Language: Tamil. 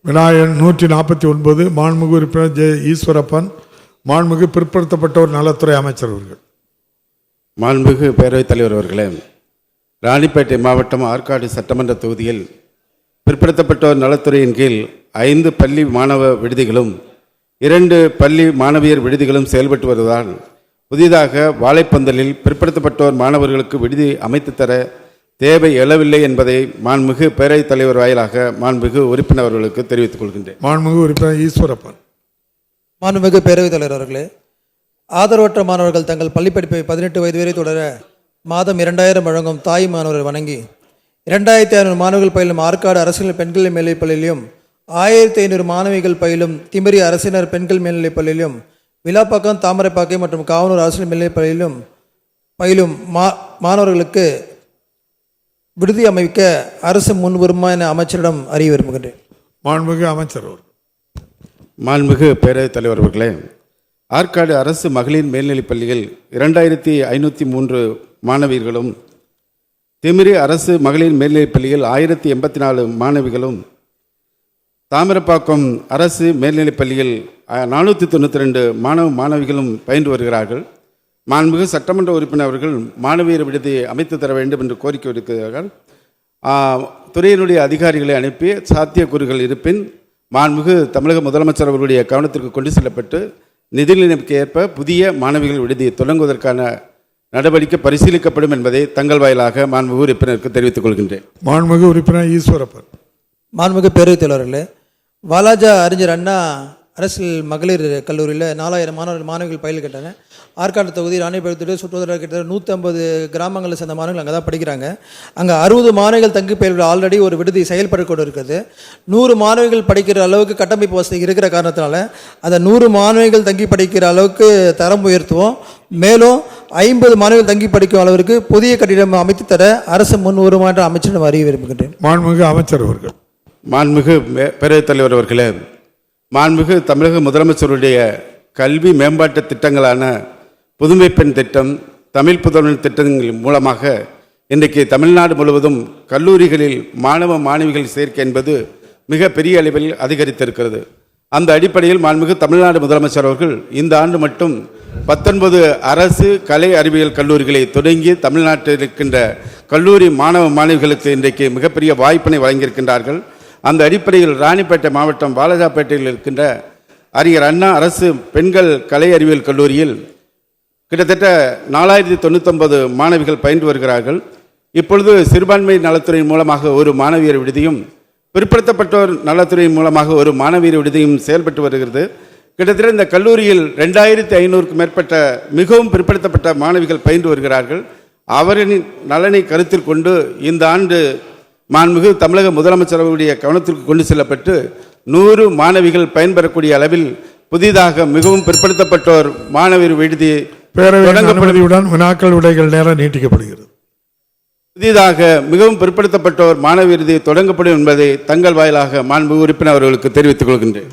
விநாயகன் 149 மாண்புமிகு உறுப்பினர் ஜெ ஈஸ்வரப்பன் மாண்புமிகு பிற்படுத்தப்பட்டோர் நலத்துறை அமைச்சர் அவர்கள். மாண்புமிகு பேரவைத் தலைவர் அவர்களே, ராணிப்பேட்டை மாவட்டம் ஆற்காடு சட்டமன்ற தொகுதியில் பிற்படுத்தப்பட்டோர் நலத்துறையின் கீழ் 5 பள்ளி மாணவ விடுதிகளும் 2 பள்ளி மாணவியர் விடுதிகளும் செயல்பட்டு வருவதால் புதிதாக வாழைப்பந்தலில் பிற்படுத்தப்பட்டோர் மாணவர்களுக்கு விடுதி அமைத்து தர தேவை எழவில்லை என்பதை மாண்புமிகு பேரவைத் தலைவர் வாயிலாக மாண்புமிகு உறுப்பினர் அவர்களுக்கு தெரிவித்துக் கொள்கின்றேன். மாண்புமிகு உறுப்பினர் ஈஸ்வரப்பன். மாண்புமிகு பேரவைத் தலைவர் அவர்களே, ஆதரவற்ற மாணவர்கள் தங்கள் பள்ளிப்படிப்பை 18 வயது வரை தொடர மாதம் 2000 வழங்கும் தாய் மாணவர்கள் வணங்கி 2500 மாணவர்கள் பயிலும் ஆற்காடு அரசினர் பெண்கள் மேல்நிலைப் பள்ளியிலும் 1500 மாணவிகள் பயிலும் திமிரி அரசினர் பெண்கள் மேல்நிலைப் பள்ளியிலும் விழாப்பாக்கம் தாமரைப்பாக்கம் மற்றும் காவனூர் அரசினர் மேல்நிலைப் பள்ளியிலும் பயிலும் மாணவர்களுக்கு விடுதி அமைக்க அரசு முன்வருமா என அமைச்சரிடம் அறிய விரும்புகின்றேன். மாண்புமிகு அமைச்சர் அவர்கள். மாண்புமிகு பேரவைத் தலைவர் அவர்களே, ஆற்காடு அரசு மகளிர் மேல்நிலைப் பள்ளியில் 2503 மாணவியர்களும் திமிரி அரசு மகளிர் மேல்நிலைப் பள்ளியில் 1084 மாணவிகளும் தாமிரப்பாக்கம் அரசு மேல்நிலைப் பள்ளியில் 492 மாணவிகளும் பயின்று வருகிறார்கள். மாண்புமிகு சட்டமன்ற உறுப்பினர் அவர்கள் மாணவியர் விடுதி அமைத்து தர வேண்டும் என்று கோரிக்கை விடுக்கிறார்கள். துறையினுடைய அதிகாரிகளை அனுப்பி சாத்தியக்கூறுகள் இருப்பின் மாண்புமிகு தமிழக முதலமைச்சர் அவர்களுடைய கவனத்திற்கு கொண்டு செல்லப்பட்டு நிதிநிலைக்கு ஏற்ப புதிய மாணவிகள் விடுதியை தொடங்குவதற்கான நடவடிக்கை பரிசீலிக்கப்படும் என்பதை தங்கள் வாயிலாக மாண்புமிகு உறுப்பினருக்கு தெரிவித்துக் கொள்கின்றேன். மாண்புமிகு உறுப்பினர் ஈஸ்வரப்பன். மாண்புமிகு பேரவைத் தலைவர்களே, வாலாஜா அறிஞர் அண்ணா அரசியல் மகளிர் கல்லூரியில் 4000 மாணவிகள் பயில்கின்றன. ஆற்காடு தொகுதி ராணிப்பேட்டை சுற்றுவதற்கு கிட்டத்தட்ட 150 கிராமங்களை சேர்ந்த மாணவர்கள் அங்கே தான் படிக்கிறாங்க. அங்கே 60 மாணவிகள் தங்கி பயில்கிற ஆல்ரெடி ஒரு விடுதி செயல்பட்டு கொண்டு இருக்குது. 100 மாணவிகள் படிக்கிற அளவுக்கு கட்டமைப்பு வசதி இருக்கிற காரணத்தினால அந்த 100 மாணவிகள் தங்கி படிக்கிற அளவுக்கு தரம் உயர்த்துவோம். மேலும் 50 மாணவிகள் தங்கி படிக்கும் அளவிற்கு புதிய கட்டிடம் அமைத்து தர அரசு முன் வருமாறு அமைச்சரிடம் அறிய விரும்புகின்றேன். மாண்புமிகு அமைச்சர் அவர்கள். மாண்புமிகு பேரவைத் தலைவர் அவர்களே, மாண்புமிகு தமிழக முதலமைச்சருடைய கல்வி மேம்பாட்டு திட்டங்களான புதுமை பெண் திட்டம், தமிழ் புதல்வன் திட்டங்கள் மூலமாக இன்றைக்கு தமிழ்நாடு முழுவதும் கல்லூரிகளில் மாணவ மாணவிகள் சேர்க்கை என்பது மிக பெரிய அளவில் அதிகரித்திருக்கிறது. அந்த அடிப்படையில் மாண்புமிகு தமிழ்நாடு முதலமைச்சர் அவர்கள் இந்த ஆண்டு மட்டும் 19 அரசு கலை அறிவியல் கல்லூரிகளை தொடங்கி தமிழ்நாட்டில் இருக்கின்ற கல்லூரி மாணவ மாணவிகளுக்கு இன்றைக்கு மிகப்பெரிய வாய்ப்பினை வழங்கியிருக்கின்றார்கள். அந்த அடிப்படையில் ராணிப்பேட்டை மாவட்டம் வாலாஜாப்பேட்டையில் இருக்கின்ற அறிஞர் அண்ணா அரசு பெண்கள் கலை அறிவியல் கல்லூரியில் கிட்டத்தட்ட 4099 மாணவிகள் பயின்று வருகிறார்கள். இப்பொழுது சிறுபான்மை நலத்துறையின் மூலமாக ஒரு மாணவியர் விடுதியும் பிற்படுத்தப்பட்டோர் நலத்துறையின் மூலமாக ஒரு மாணவியர் விடுதியும் செயல்பட்டு வருகிறது. கிட்டத்தட்ட இந்த கல்லூரியில் 2500க்கும் மேற்பட்ட மிகவும் பிற்படுத்தப்பட்ட மாணவிகள் பயின்று வருகிறார்கள். அவரின் நலனை கருத்தில் கொண்டு இந்த ஆண்டு மாண்புமிகு தமிழக முதலமைச்சர் அவருடைய கவனத்திற்கு கொண்டு செல்லப்பட்டு 100 மாணவிகள் பயன்பெறக்கூடிய அளவில் புதிதாக மிகவும் பிற்படுத்தப்பட்டோர் மாணவியர் விடுதி தொடங்கப்படுவதுடன் வினாக்கள் விடைகள் நேரம் நீட்டிக்கப்படுகிறது. புதிதாக மிகவும் பிற்படுத்தப்பட்டோர் மாணவியர் விடுதி தொடங்கப்படும் என்பதை தங்கள் வாயிலாக மாண்புமிகு உறுப்பினர் அவர்களுக்கு தெரிவித்துக் கொள்கின்றேன்.